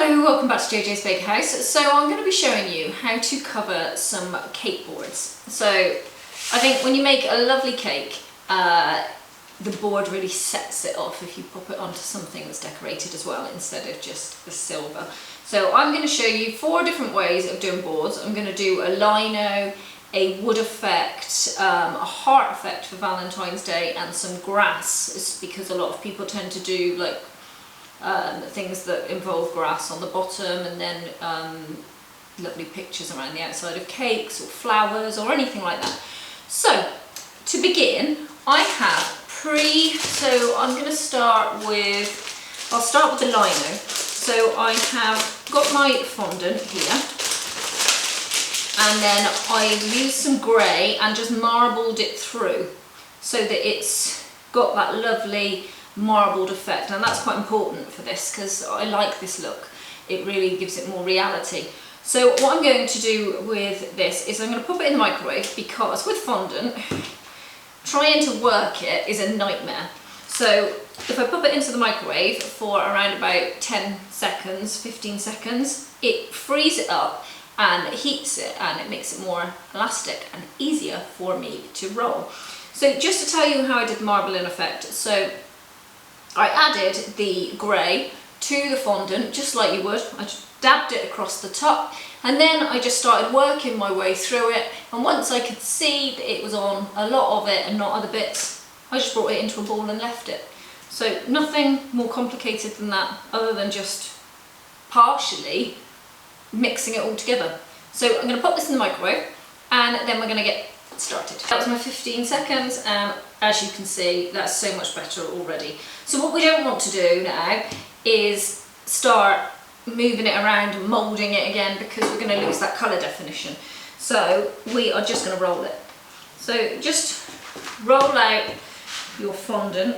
Hello, welcome back to JJ's Bakehouse. So I'm going to be showing you how to cover some cake boards. So I think when you make a lovely cake, the board really sets it off if you pop it onto something that's decorated as well instead of just the silver. So I'm going to show you 4 different ways of doing boards. I'm going to do a lino, a wood effect, a heart effect for Valentine's Day, and some grass. It's because a lot of people tend to do like things that involve grass on the bottom, and then lovely pictures around the outside of cakes or flowers or anything like that. So to begin, I have so I'm going to start with, I'll start with the lino. So I have got my fondant here, and then I used some grey and just marbled it through so that it's got that lovely marbled effect, and that's quite important for this because I like this look. It really gives it more reality. So what I'm going to do with this is I'm going to pop it in the microwave, because with fondant trying to work it is a nightmare. So if I pop it into the microwave for around about 10 seconds, 15 seconds, it frees it up and heats it, and it makes it more elastic and easier for me to roll. So just to tell you how I did the marbling effect, so I added the grey to the fondant just like you would. I just dabbed it across the top, and then I just started working my way through it, and once I could see that it was on a lot of it and not other bits, I just brought it into a ball and left it. So nothing more complicated than that, other than just partially mixing it all together. So I'm going to pop this in the microwave, and then we're going to get started. That was my 15 seconds, and as you can see, that's so much better already. So what we don't want to do now is start moving it around and moulding it again, because we're going to lose that colour definition. So we are just going to roll it. So just roll out your fondant,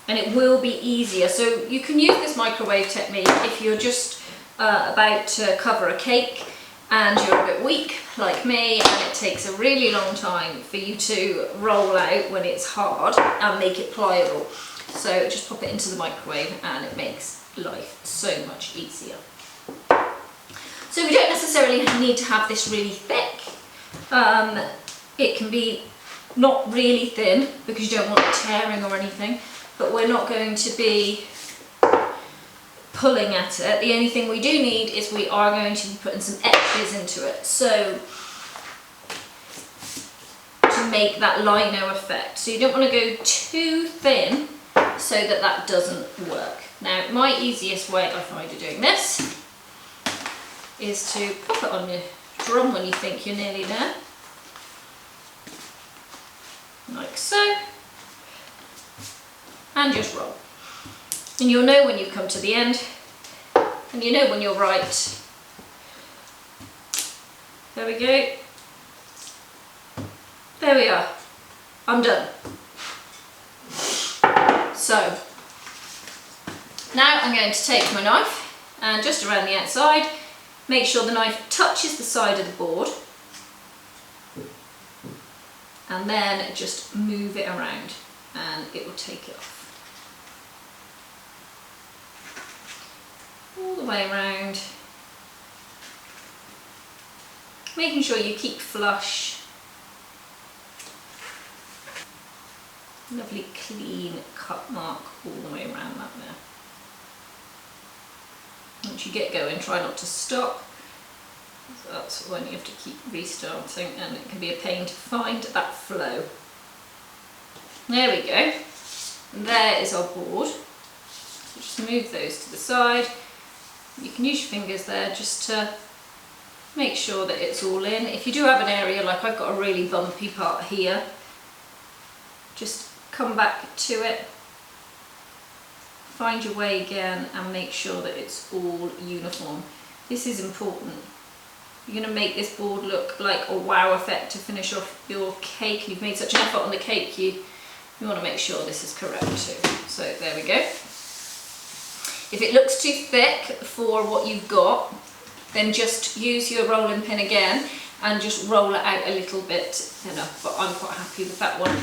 and it will be easier. So you can use this microwave technique if you're just about to cover a cake and you're a bit weak like me, and it takes a really long time for you to roll out when it's hard and make it pliable. So just pop it into the microwave and it makes life so much easier. So we don't necessarily need to have this really thick. It can be not really thin because you don't want it tearing or anything, but we're not going to be pulling at it. The only thing we do need is we are going to be putting some edges into it, so to make that lino effect. So you don't want to go too thin so that that doesn't work. Now my easiest way I find of doing this is to pop it on your drum when you think you're nearly there, like so, and just roll. And you'll know when you've come to the end, and you know when you're right. There we go. There we are. I'm done. So now I'm going to take my knife and just around the outside, make sure the knife touches the side of the board, and then just move it around and it will take it off. All the way around, making sure you keep flush. Lovely clean cut mark all the way around that there. Once you get going, try not to stop. So that's when you have to keep restarting, and it can be a pain to find that flow. There we go. And there is our board. So just move those to the side. You can use your fingers there just to make sure that it's all in. If you do have an area, like I've got a really bumpy part here, just come back to it, find your way again, and make sure that it's all uniform. This is important. You're going to make this board look like a wow effect to finish off your cake. You've made such an effort on the cake, you want to make sure this is correct too. So there we go. If it looks too thick for what you've got, then just use your rolling pin again and just roll it out a little bit thinner, but I'm quite happy with that one.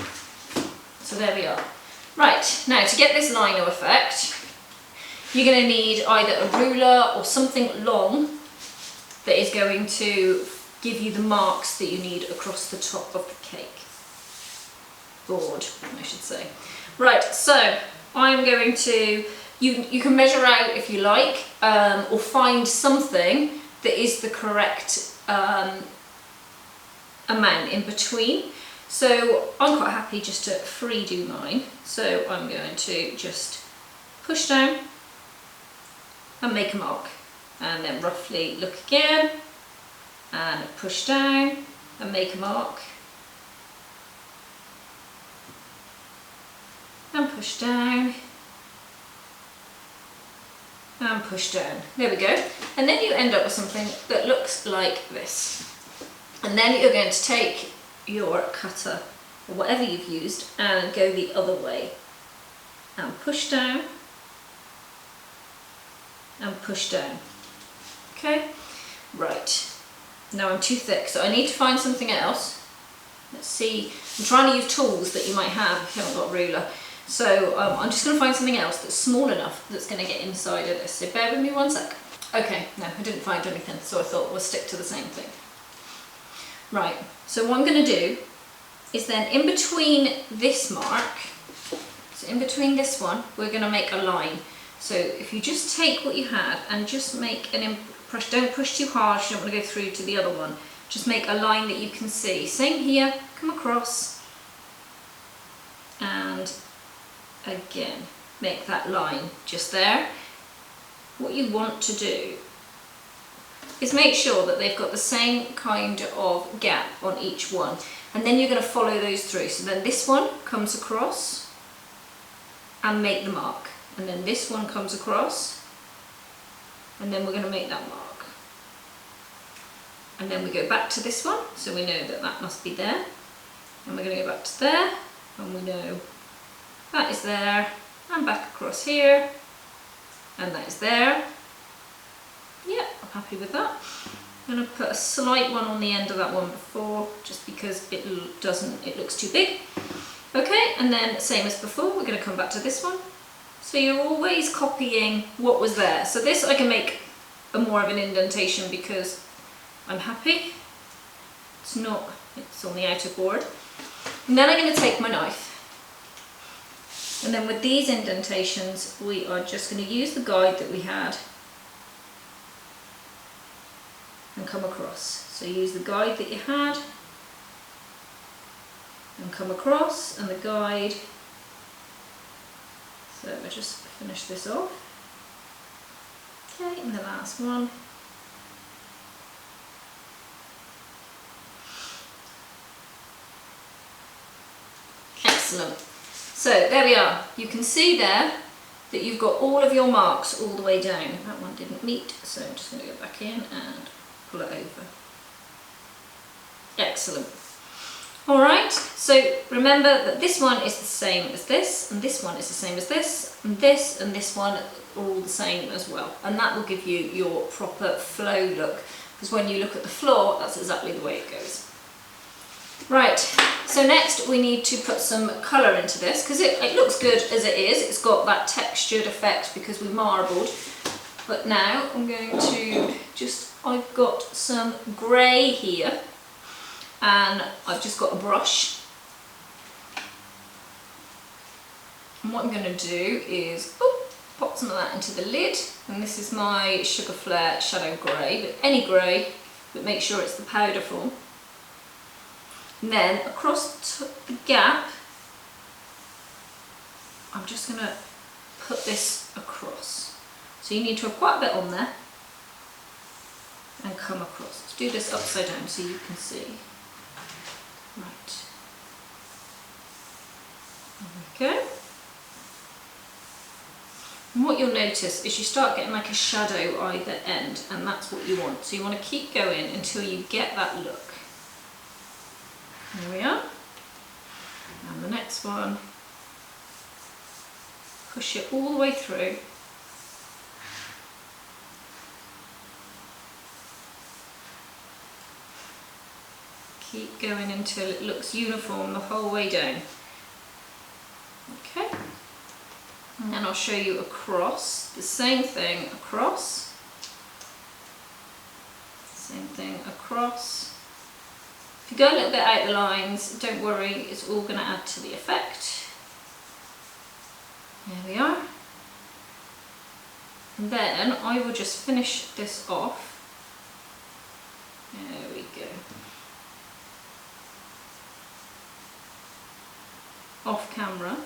So there we are. Right, now to get this lino effect, you're going to need either a ruler or something long that is going to give you the marks that you need across the top of the cake board, I should say. Right, so I'm going to, you can measure out if you like, or find something that is the correct amount in between. So I'm quite happy just to free do mine. So I'm going to just push down and make a mark, and then roughly look again and push down and make a mark and push down and push down. There we go. And then you end up with something that looks like this. And then you're going to take your cutter or whatever you've used and go the other way and push down and push down. Okay, right, now I'm too thick, so I need to find something else. Let's see, I'm trying to use tools that you might have if you haven't got a ruler. So I'm just going to find something else that's small enough that's going to get inside of this. So bear with me one sec. Okay, no, I didn't find anything, so I thought we'll stick to the same thing. Right, so what I'm going to do is then in between this mark, so in between this one, we're going to make a line. So if you just take what you had and just make an impression, don't push too hard, you don't want to go through to the other one. Just make a line that you can see. Same here, come across, and again, make that line just there. What you want to do is make sure that they've got the same kind of gap on each one, and then you're going to follow those through. So then this one comes across and make the mark, and then this one comes across and then we're going to make that mark, and then we go back to this one, so we know that that must be there, and we're going to go back to there and we know that is there, and back across here, and that is there. Yeah, I'm happy with that. I'm going to put a slight one on the end of that one before, just because it looks too big. Okay, and then same as before, we're going to come back to this one. So you're always copying what was there. So this I can make more of an indentation because I'm happy. It's on the outer board. And then I'm going to take my knife. And then with these indentations, we are just going to use the guide that we had and come across. So use the guide that you had and come across, and the guide. So we'll just finish this off. Okay, and the last one. Excellent. So there we are. You can see there that you've got all of your marks all the way down. That one didn't meet, so I'm just going to go back in and pull it over. Excellent. Alright, so remember that this one is the same as this, and this one is the same as this, and this one are all the same as well. And that will give you your proper flow look, because when you look at the floor, that's exactly the way it goes. Right, so next we need to put some colour into this, because it looks good as it is. It's got that textured effect because we marbled. But now I'm going to I've got some grey here, and I've just got a brush. And what I'm going to do is pop some of that into the lid, and this is my Sugarflair Shadow Grey, but any grey, but make sure it's the powder form. And then across the gap, I'm just going to put this across. So you need to have quite a bit on there and come across. Let's do this upside down so you can see. Right. There we go. And what you'll notice is you start getting like a shadow either end, and that's what you want. So you want to keep going until you get that look. There we are. And the next one. Push it all the way through. Keep going until it looks uniform the whole way down. Okay. And then I'll show you across, the same thing across, same thing across. If you go a little bit out the lines, don't worry, it's all going to add to the effect. There we are. And then I will just finish this off. There we go. Off camera,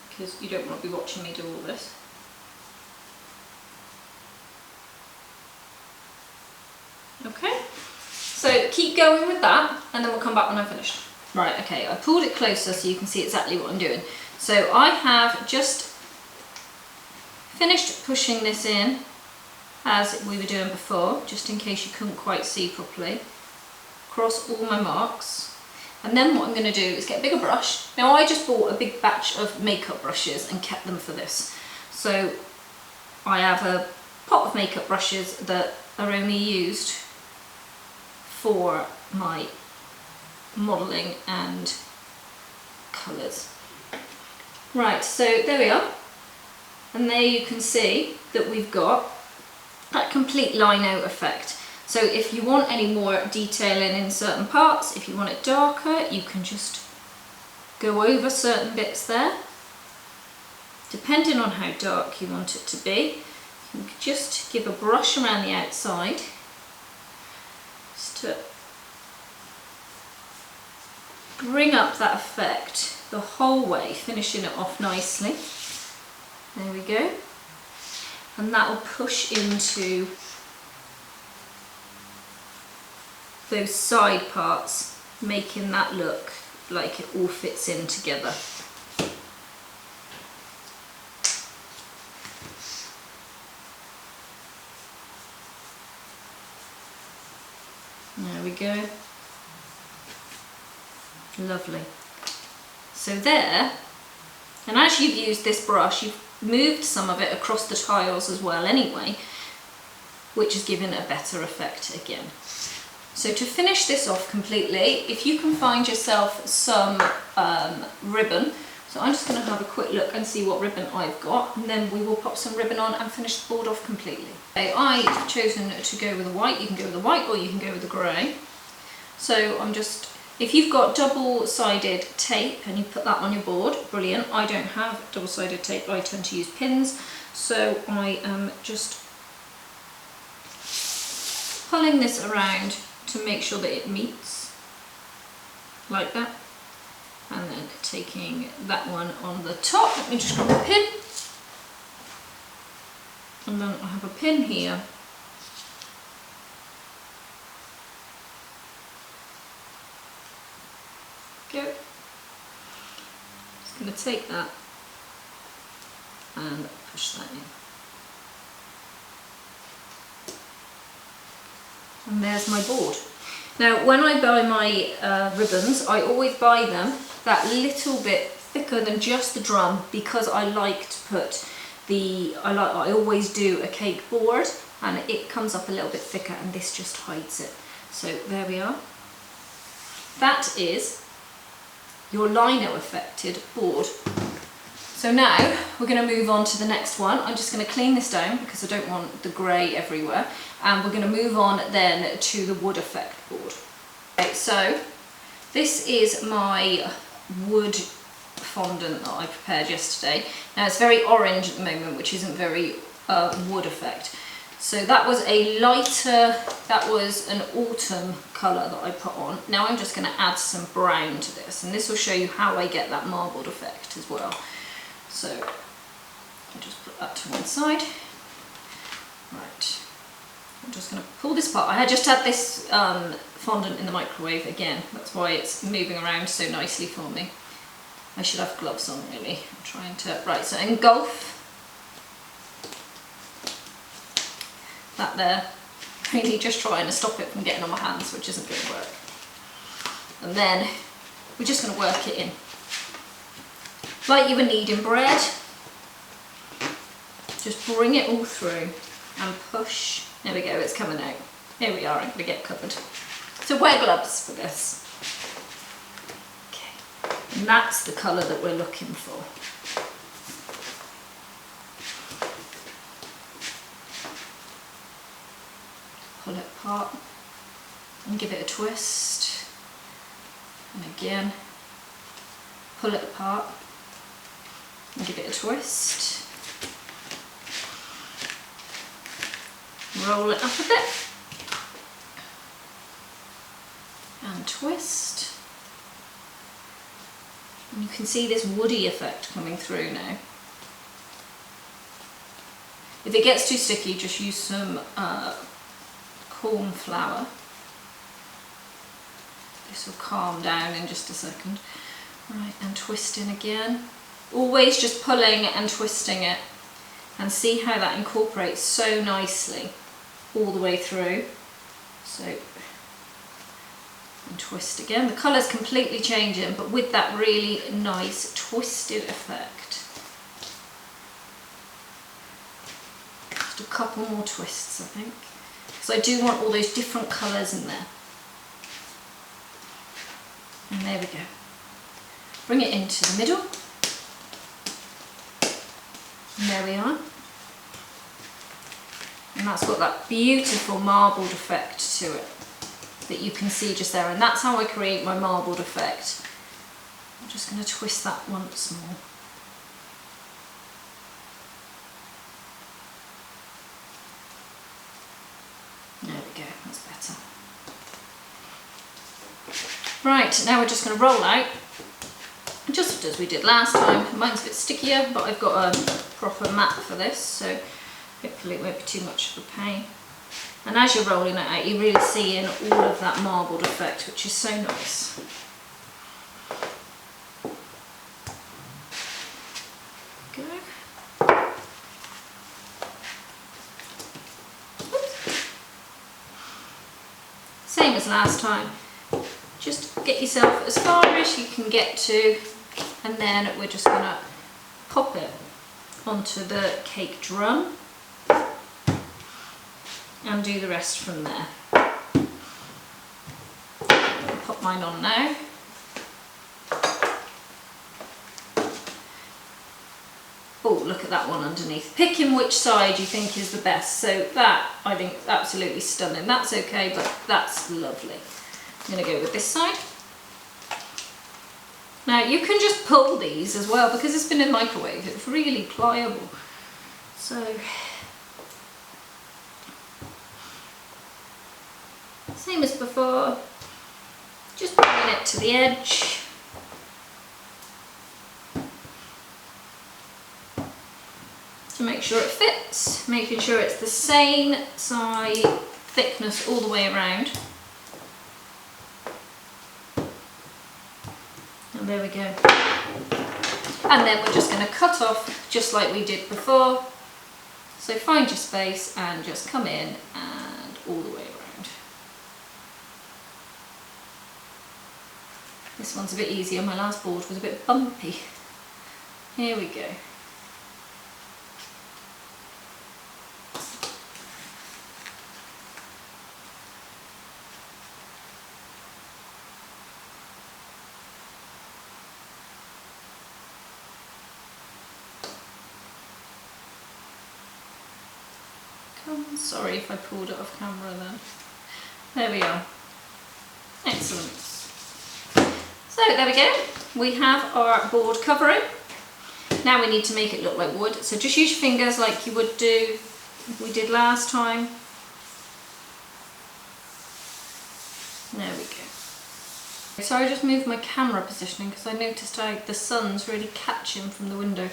because you don't want to be watching me do all this. Okay, so keep going with that and then we'll come back when I'm finished. Right, okay, I pulled it closer so you can see exactly what I'm doing. So I have just finished pushing this in as we were doing before, just in case you couldn't quite see properly, across all my marks. And then what I'm going to do is get a bigger brush. Now I just bought a big batch of makeup brushes and kept them for this. So I have a pot of makeup brushes that are only used for my modelling and colours. Right, so there we are. And there you can see that we've got that complete Lino effect. So if you want any more detailing in certain parts, if you want it darker, you can just go over certain bits there. Depending on how dark you want it to be, you can just give a brush around the outside, just to bring up that effect the whole way, finishing it off nicely. There we go. And that will push into those side parts, making that look like it all fits in together. There we go. Lovely. So there, and as you've used this brush, you've moved some of it across the tiles as well anyway, which is giving a better effect again. So to finish this off completely, if you can find yourself some ribbon, so I'm just going to have a quick look and see what ribbon I've got, and then we will pop some ribbon on and finish the board off completely. Okay, I've chosen to go with the white. You can go with the white or you can go with the grey. So I'm just, if you've got double-sided tape and you put that on your board, brilliant. I don't have double-sided tape, I tend to use pins, so I am just pulling this around to make sure that it meets, like that, and then taking that one on the top. Let me just grab a pin, and then I have a pin here. Go. Just going to take that and push that in. And there's my board. Now when I buy my ribbons, I always buy them that little bit thicker than just the drum, because I like to put I always do a cake board and it comes up a little bit thicker, and this just hides it. So there we are. That is your Lino affected board. So now we're going to move on to the next one. I'm just going to clean this down because I don't want the grey everywhere, and we're going to move on then to the wood effect board. Okay, so this is my wood fondant that I prepared yesterday. Now it's very orange at the moment, which isn't very wood effect. So that was a lighter, that was an autumn colour that I put on. Now I'm just going to add some brown to this, and this will show you how I get that marbled effect as well. So I'll just put that to one side. Right, I'm just going to pull this apart. I had just had this fondant in the microwave again, that's why it's moving around so nicely for me. I should have gloves on really. I'm trying to, right, so engulf that there. Really just trying to stop it from getting on my hands, which isn't going to work. And then we're just going to work it in. Like you would need in bread. Just bring it all through and push. There we go, it's coming out. Here we are, I'm going to get covered. So wear gloves for this. Okay, and that's the colour that we're looking for. apart and give it a twist. And again, pull it apart and give it a twist. Roll it up a bit and twist. And you can see this woody effect coming through now. If it gets too sticky, just use some corn flour. This will calm down in just a second. Right, and twisting again. Always just pulling and twisting it, and see how that incorporates so nicely all the way through. So, and twist again. The colour's completely changing, but with that really nice twisted effect. Just a couple more twists, I think, because I do want all those different colours in there. And there we go. Bring it into the middle. And there we are. And that's got that beautiful marbled effect to it that you can see just there. And that's how I create my marbled effect. I'm just going to twist that once more. There we go, that's better. Right, now we're just going to roll out, just as we did last time. Mine's a bit stickier, but I've got a proper mat for this, so hopefully it won't be too much of a pain. And as you're rolling it out, you're really seeing all of that marbled effect, which is so nice. Go. Oops. Same as last time. Just get yourself as far as you can get to, and then we're just going to pop it onto the cake drum and do the rest from there. I'll pop mine on now. Oh, look at that one underneath. Picking which side you think is the best. So that, I think, is absolutely stunning. That's okay, but that's lovely. I'm going to go with this side. Now you can just pull these as well because it's been in the microwave. It's really pliable. So same as before, just bringing it to the edge. To make sure it fits, making sure it's the same size thickness all the way around. And there we go. And then we're just going to cut off just like we did before. So find your space and just come in and all the way around. This one's a bit easier. My last board was a bit bumpy. Here we go. Sorry if I pulled it off camera then. There we are. Excellent. So there we go. We have our board covering. Now we need to make it look like wood. So just use your fingers like you would do, we did last time. There we go. So I just moved my camera positioning because I noticed the sun's really catching from the window.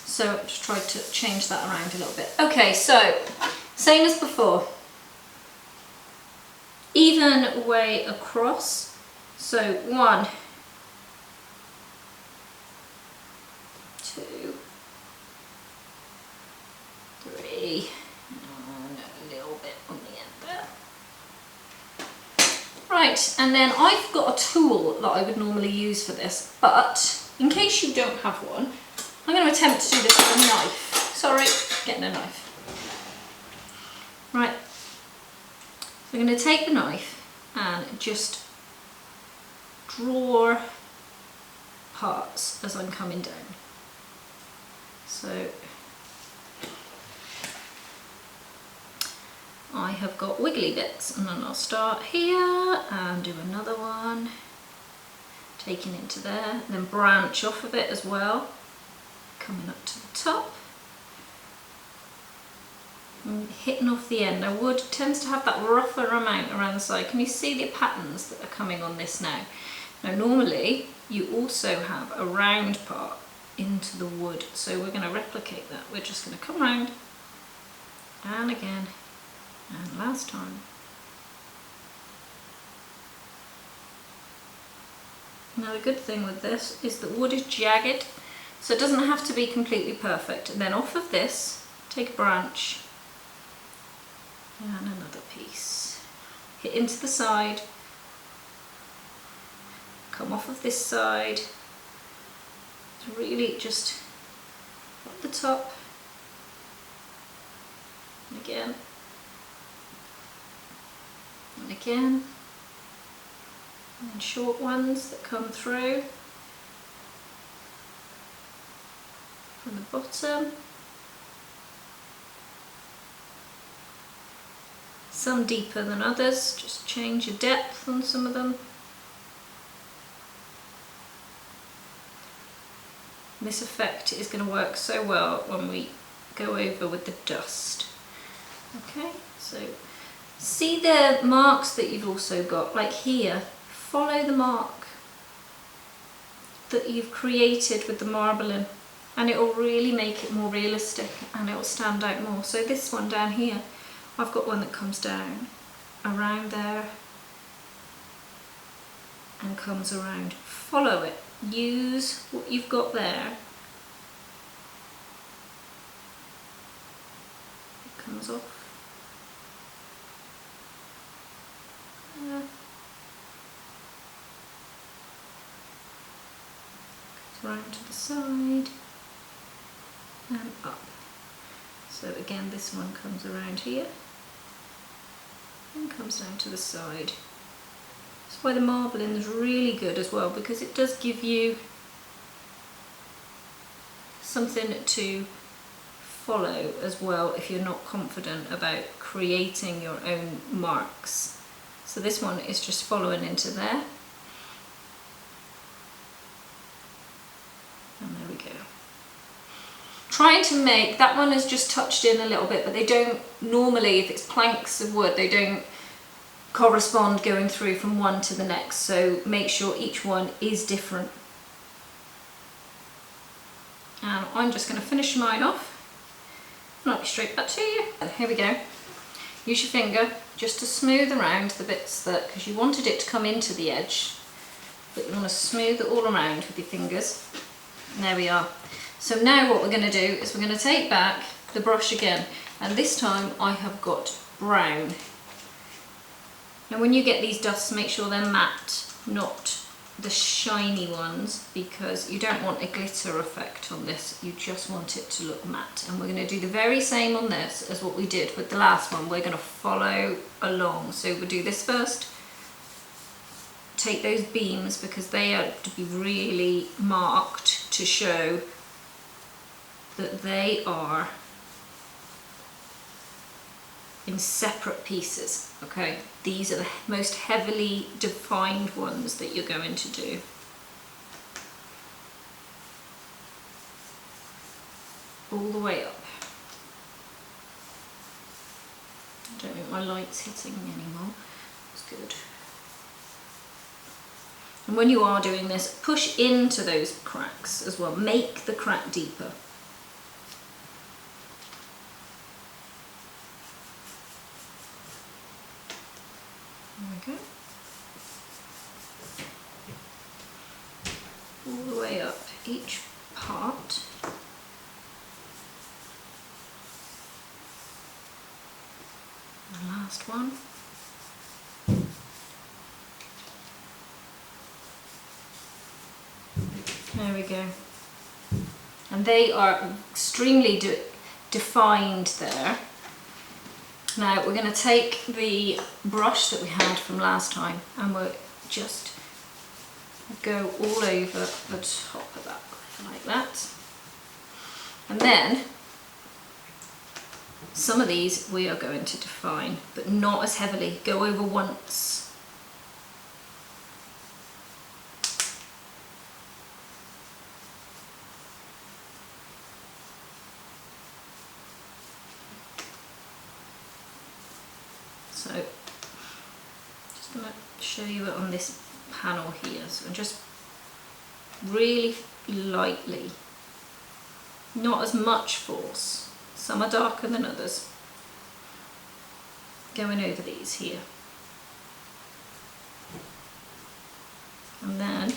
So I just tried to change that around a little bit. Okay, so same as before, even way across, so 1, 2, 3, and a little bit on the end there. Right, and then I've got a tool that I would normally use for this, but in case you don't have one, I'm going to attempt to do this with a knife. Sorry, getting a knife. Right, so I'm going to take the knife and just draw parts as I'm coming down. So I have got wiggly bits, and then I'll start here and do another one, taking into there, and then branch off of it as well, coming up to the top. And hitting off the end. Now wood tends to have that rougher amount around the side. Can you see the patterns that are coming on this now? Now normally you also have a round part into the wood, so we're going to replicate that. We're just going to come round and again and last time. Now the good thing with this is that wood is jagged, so it doesn't have to be completely perfect. And then off of this, take a branch and another piece, hit into the side, come off of this side, really just up the top, and again, and again, and then short ones that come through from the bottom. Some deeper than others, just change your depth on some of them. This effect is going to work so well when we go over with the dust. Okay, so see the marks that you've also got, like here, follow the mark that you've created with the marbling, and it will really make it more realistic and it will stand out more. So this one down here, I've got one that comes down around there and comes around. Follow it. Use what you've got there. It comes off. Goes round to the side and up. So again, this one comes around here and comes down to the side. That's why the marbling is really good as well, because it does give you something to follow as well if you're not confident about creating your own marks. So this one is just following into there. And there we go. Trying to make, that one is just touched in a little bit, but they don't normally, if it's planks of wood, they don't correspond going through from one to the next, so make sure each one is different. And I'm just going to finish mine off and I'll be straight back to you. Here we go. Use your finger just to smooth around the bits that, because you wanted it to come into the edge, but you want to smooth it all around with your fingers. And there we are. So now what we're going to do is we're going to take back the brush again, and this time I have got brown. Now when you get these dusts, make sure they're matte, not the shiny ones, because you don't want a glitter effect on this, you just want it to look matte. And we're going to do the very same on this as what we did with the last one. We're going to follow along. So we'll do this first. Take those beams, because they are to be really marked to show that they are in separate pieces. Okay, these are the most heavily defined ones that you're going to do. All the way up. I don't think my light's hitting anymore. That's good. And when you are doing this, push into those cracks as well. Make the crack deeper. There we go. All the way up each part. The last one. There we go. And they are extremely defined there. Now we're going to take the brush that we had from last time and we'll just go all over the top of that, like that. And then Some of these we are going to define, but not as heavily. Go over once. So, just going to show you it on this panel here. So just really lightly, not as much force. Some are darker than others. Going over these here. And then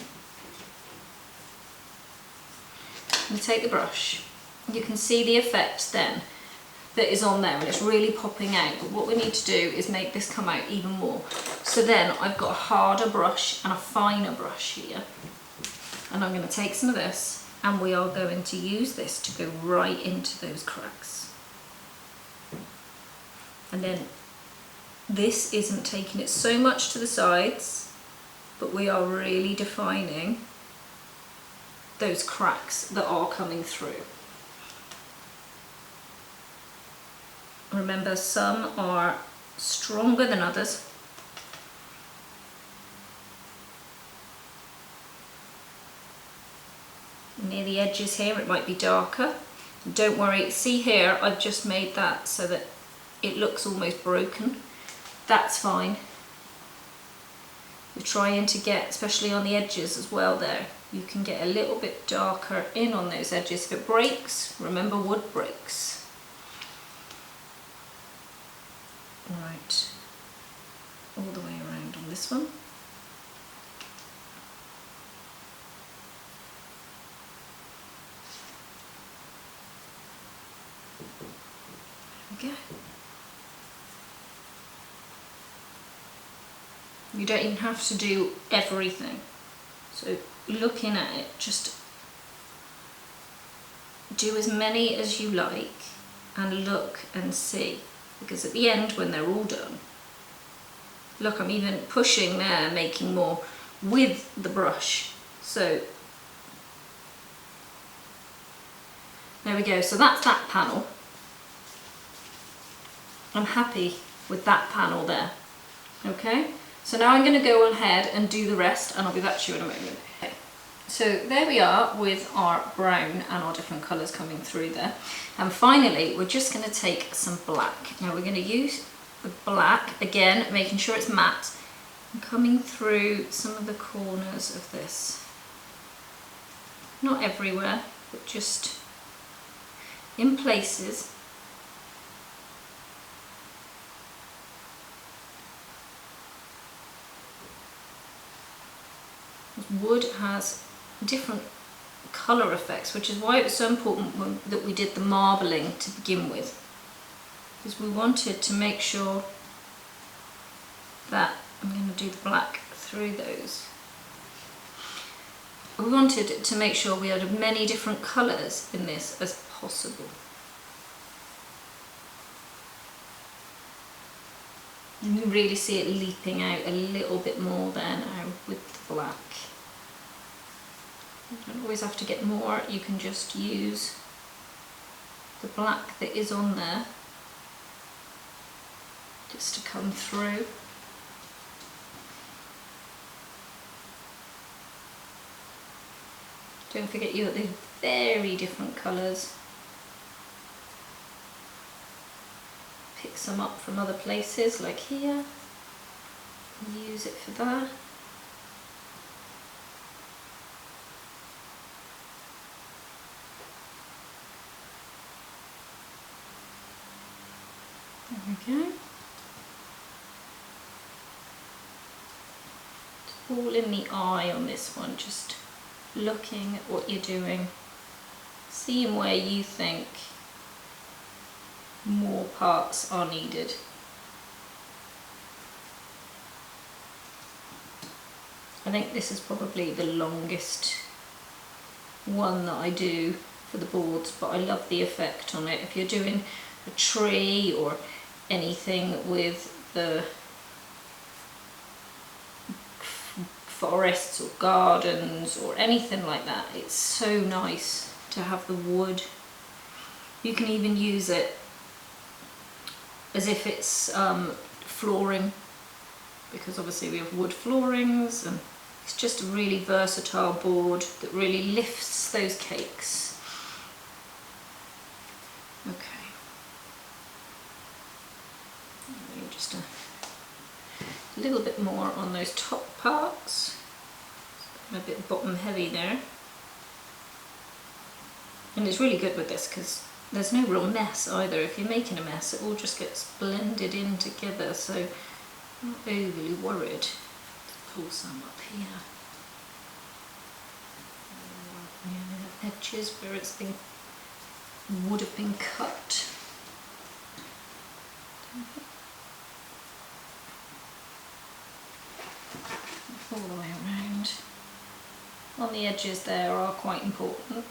I'm going to take the brush. You can see the effect then that is on there, and it's really popping out. But what we need to do is make this come out even more. So then I've got a harder brush and a finer brush here. And I'm going to take some of this, and we are going to use this to go right into those cracks. And then this isn't taking it so much to the sides, but we are really defining those cracks that are coming through. Remember, some are stronger than others. Near the edges here it might be darker. Don't worry, see here I've just made that so that it looks almost broken. That's fine. We're trying to get, especially on the edges as well there, you can get a little bit darker in on those edges. If it breaks, remember wood breaks. Right, all the way around on this one. There we go. You don't even have to do everything. So looking at it, just do as many as you like and look and see. Because at the end, when they're all done, look, I'm even pushing there, making more with the brush. So there we go. So that's that panel. I'm happy with that panel there. Okay. So now I'm going to go ahead and do the rest, and I'll be back to you in a moment. Okay. So there we are with our brown and our different colours coming through there. And finally, we're just going to take some black. Now we're going to use the black, again, making sure it's matte, and coming through some of the corners of this. Not everywhere, but just in places. Wood has different colour effects, which is why it was so important that we did the marbling to begin with, because we wanted to make sure that, I'm going to do the black through those, we wanted to make sure we had as many different colours in this as possible. And you really see it leaping out a little bit more there now with the black. You don't always have to get more, you can just use the black that is on there just to come through. Don't forget you got these very different colours. Pick some up from other places like here, use it for that. There we go. It's all in the eye on this one, just looking at what you're doing, seeing where you think more parts are needed. I think this is probably the longest one that I do for the boards, but I love the effect on it. If you're doing a tree or anything with the forests or gardens or anything like that, it's so nice to have the wood. You can even use it as if it's flooring, because obviously we have wood floorings, and it's just a really versatile board that really lifts those cakes. Okay, just a little bit more on those top parts, a bit bottom heavy there. And it's really good with this because there's no real mess either. If you're making a mess, it all just gets blended in together, so I'm not overly worried. Let's pull some up here. Yeah, edges where it's been, would have been cut. All the way around. On the edges there are quite important.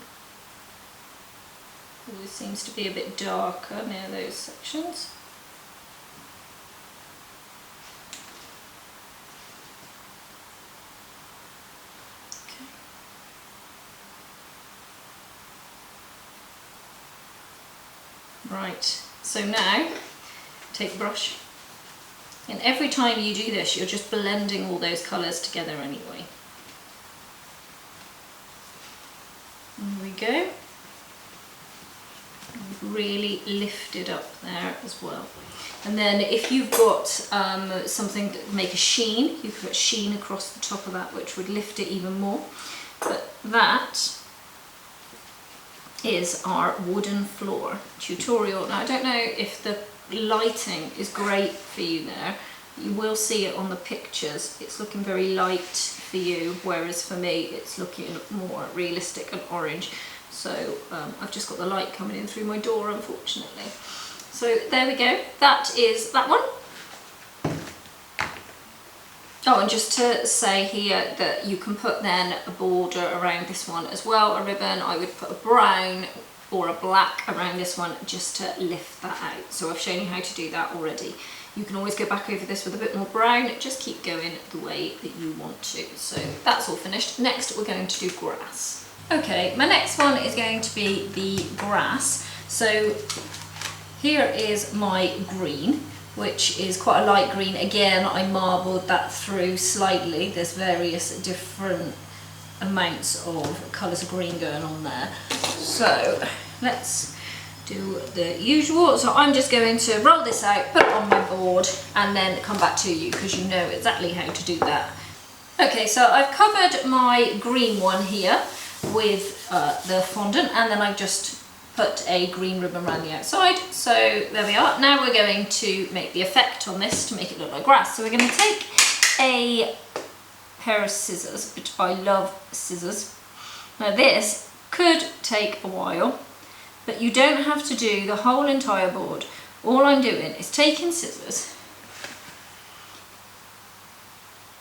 Always seems to be a bit darker near those sections. Okay. Right, so now take a brush, and every time you do this you're just blending all those colours together anyway. There we go. Really lifted up there as well. And then if you've got something to make a sheen, you could put sheen across the top of that, which would lift it even more. But that is our wooden floor tutorial. Now I don't know if the lighting is great for you there. You will see it on the pictures. It's looking very light for you, whereas for me it's looking more realistic and orange. So I've just got the light coming in through my door, unfortunately. So there we go, that is that one. Oh, and just to say here that you can put then a border around this one as well, a ribbon. I would put a brown or a black around this one just to lift that out. So I've shown you how to do that already. You can always go back over this with a bit more brown, just keep going the way that you want to. So that's all finished. Next we're going to do grass. Okay, my next one is going to be the grass. So here is my green, which is quite a light green. Again, I marbled that through slightly. There's various different amounts of colours of green going on there. So let's do the usual. So I'm just going to roll this out, put it on my board, and then come back to you because you know exactly how to do that. Okay, so I've covered my green one here with the fondant, and then I've just put a green ribbon around the outside. So there we are. Now we're going to make the effect on this to make it look like grass. So we're going to take a pair of scissors, which I love scissors. Now this could take a while, but you don't have to do the whole entire board. All I'm doing is taking scissors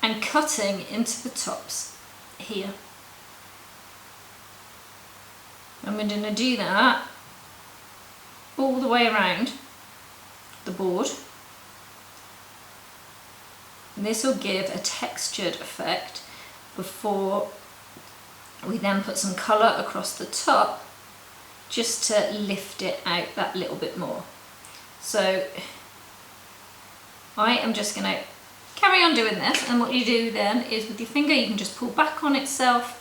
and cutting into the tops here. And we're going to do that all the way around the board. And this will give a textured effect before we then put some colour across the top just to lift it out that little bit more. So I am just going to carry on doing this, and what you do then is with your finger you can just pull back on itself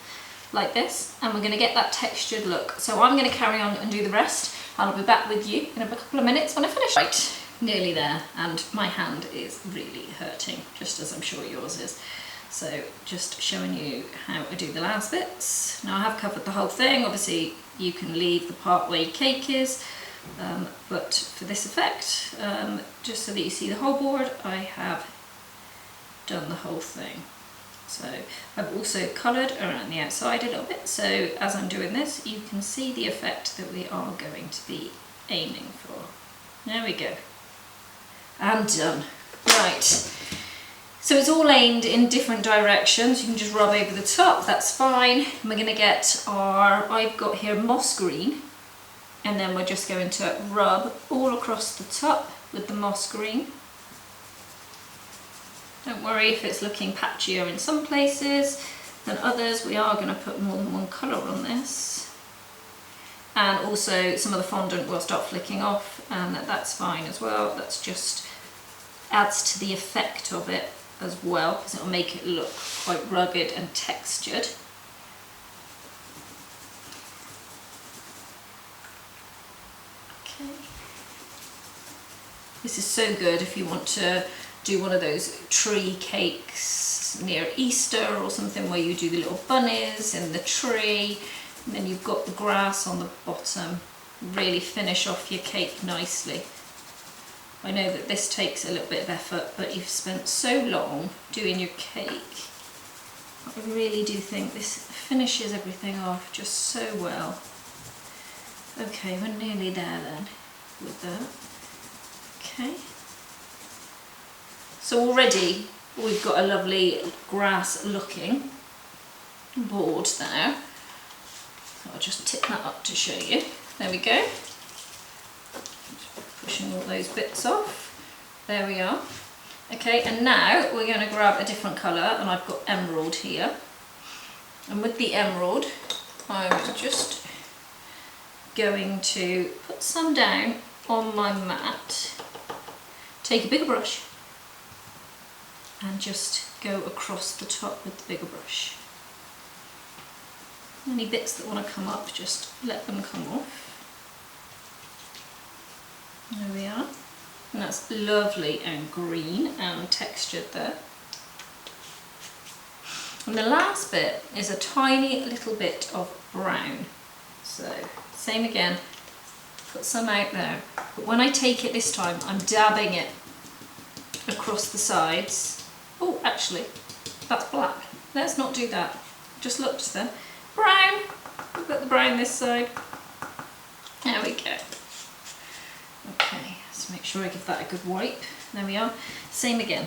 like this, and we're going to get that textured look. So I'm going to carry on and do the rest, and I'll be back with you in a couple of minutes when I finish. Right, nearly there, and my hand is really hurting, just as I'm sure yours is. So just showing you how I do the last bits. Now I have covered the whole thing. Obviously you can leave the part where your cake is, but for this effect, just so that you see the whole board, I have done the whole thing. So I've also coloured around the outside a little bit, so as I'm doing this you can see the effect that we are going to be aiming for. There we go. And done. Right, so it's all aimed in different directions. You can just rub over the top, that's fine. And we're going to get our, I've got here moss green, and then we're just going to rub all across the top with the moss green. Don't worry if it's looking patchier in some places than others. We are going to put more than one colour on this. and also some of the fondant will start flicking off, and that's fine as well. That's just adds to the effect of it as well, because it will make it look quite rugged and textured. Okay. This is so good if you want to do one of those tree cakes near Easter or something, where you do the little bunnies in the tree, and then you've got the grass on the bottom. Really finish off your cake nicely. I know that this takes a little bit of effort, but you've spent so long doing your cake. I really do think this finishes everything off just so well. Okay, we're nearly there then with that. Okay. So already we've got a lovely grass looking board there. So I'll just tip that up to show you. There we go. Pushing all those bits off. There we are. Okay, and now we're going to grab a different colour, and I've got emerald here. And with the emerald, I'm just going to put some down on my mat. Take a bigger brush and just go across the top with the bigger brush. Any bits that want to come up, just let them come off. There we are. And that's lovely and green and textured there. And the last bit is a tiny little bit of brown. So same again, put some out there. But when I take it this time, I'm dabbing it across the sides. Oh, actually, that's black. Let's not do that. Just look just then. Brown. We've got the brown this side. There we go. Okay, let's make sure I give that a good wipe. There we are. Same again.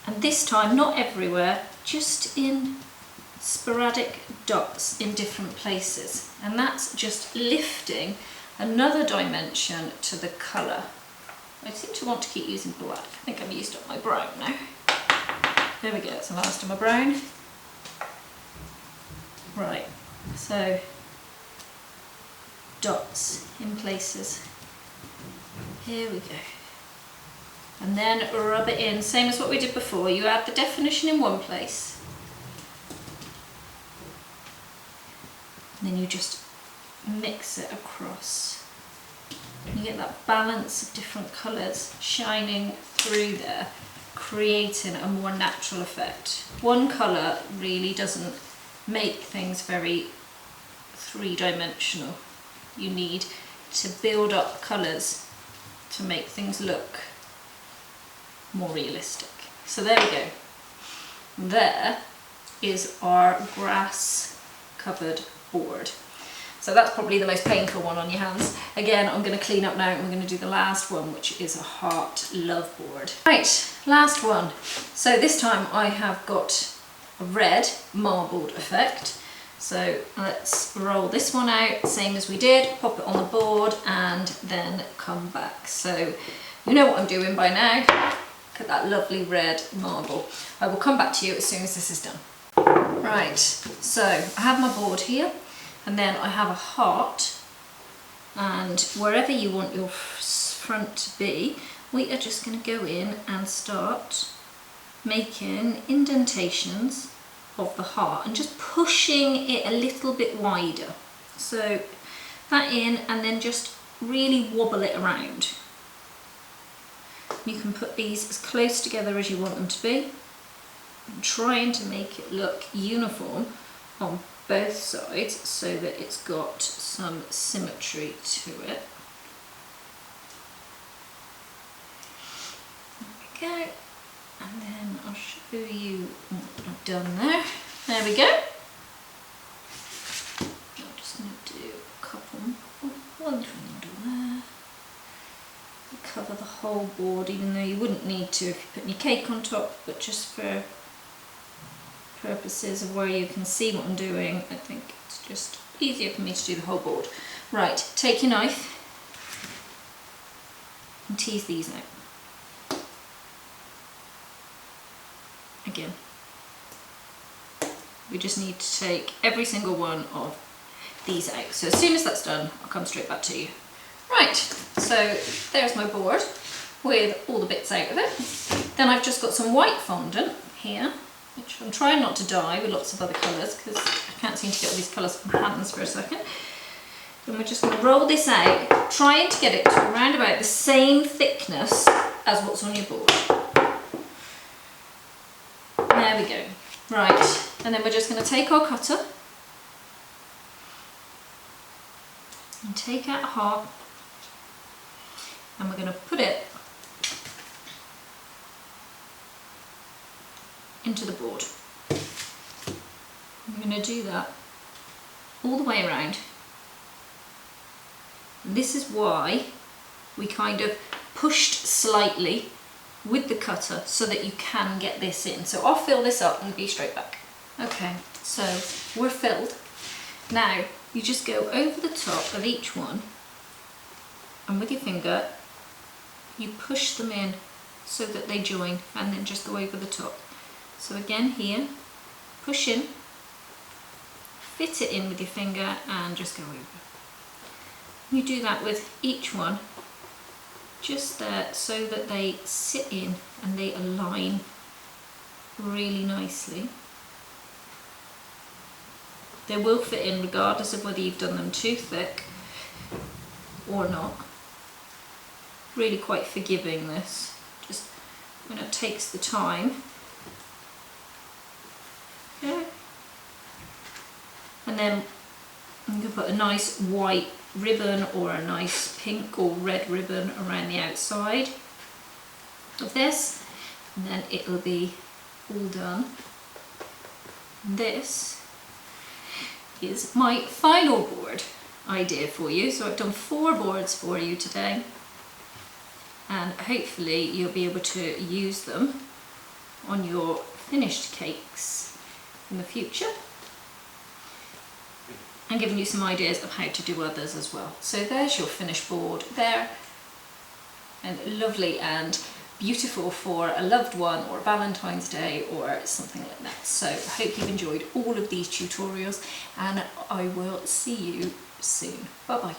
And this time, not everywhere, just in sporadic dots in different places. And that's just lifting another dimension to the colour. I seem to want to keep using black. I think I've used up my brown now. There we go, that's the last of my brown. Right, so dots in places. Here we go. And then rub it in, same as what we did before. You add the definition in one place, and then you just mix it across. You get that balance of different colours shining through there, creating a more natural effect. One colour really doesn't make things very three-dimensional. You need to build up colours to make things look more realistic. So there we go. There is our grass covered board. So that's probably the most painful one on your hands. Again, I'm going to clean up now, and we're going to do the last one, which is a heart love board. Right, last one. So this time I have got a red marbled effect. So let's roll this one out, same as we did, pop it on the board and then come back. So you know what I'm doing by now. Look at that lovely red marble. I will come back to you as soon as this is done. Right, so I have my board here, and then I have a heart, and wherever you want your front to be, we are just going to go in and start making indentations of the heart and just pushing it a little bit wider. So that in, and then just really wobble it around. You can put these as close together as you want them to be. I'm trying to make it look uniform on both sides so that it's got some symmetry to it. There we go. And then I'll show you what I've done there. There we go. I'm just going to do a couple, one through the middle there. Cover the whole board, even though you wouldn't need to if you're putting your cake on top, but just for purposes of where you can see what I'm doing, I think it's just easier for me to do the whole board. Right, take your knife and tease these out. We just need to take every single one of these out. So as soon as that's done, I'll come straight back to you. Right, so there's my board with all the bits out of it. Then I've just got some white fondant here, which I'm trying not to dye with lots of other colours because I can't seem to get all these colours from my hands for a second. Then we're just going to roll this out, trying to get it to around about the same thickness as what's on your board. There we go. Right, and then we're just going to take our cutter and take out half, and we're going to put it into the board. I'm going to do that all the way around. This is why we kind of pushed slightly with the cutter so that you can get this in. So I'll fill this up and be straight back. Okay, so we're filled. Now you just go over the top of each one, and with your finger you push them in so that they join, and then just go over the top. So again here, push in, fit it in with your finger and just go over. You do that with each one, just there, so that they sit in and they align really nicely. They will fit in regardless of whether you've done them too thick or not. Really quite forgiving, this, just when it takes the time. Okay. And then you can put a nice white ribbon or a nice pink or red ribbon around the outside of this, and then it'll be all done. This is my final board idea for you. So I've done 4 boards for you today, and hopefully you'll be able to use them on your finished cakes in the future, and giving you some ideas of how to do others as well. So there's your finished board there, and lovely and beautiful for a loved one or Valentine's Day or something like that. So I hope you've enjoyed all of these tutorials, and I will see you soon. Bye bye.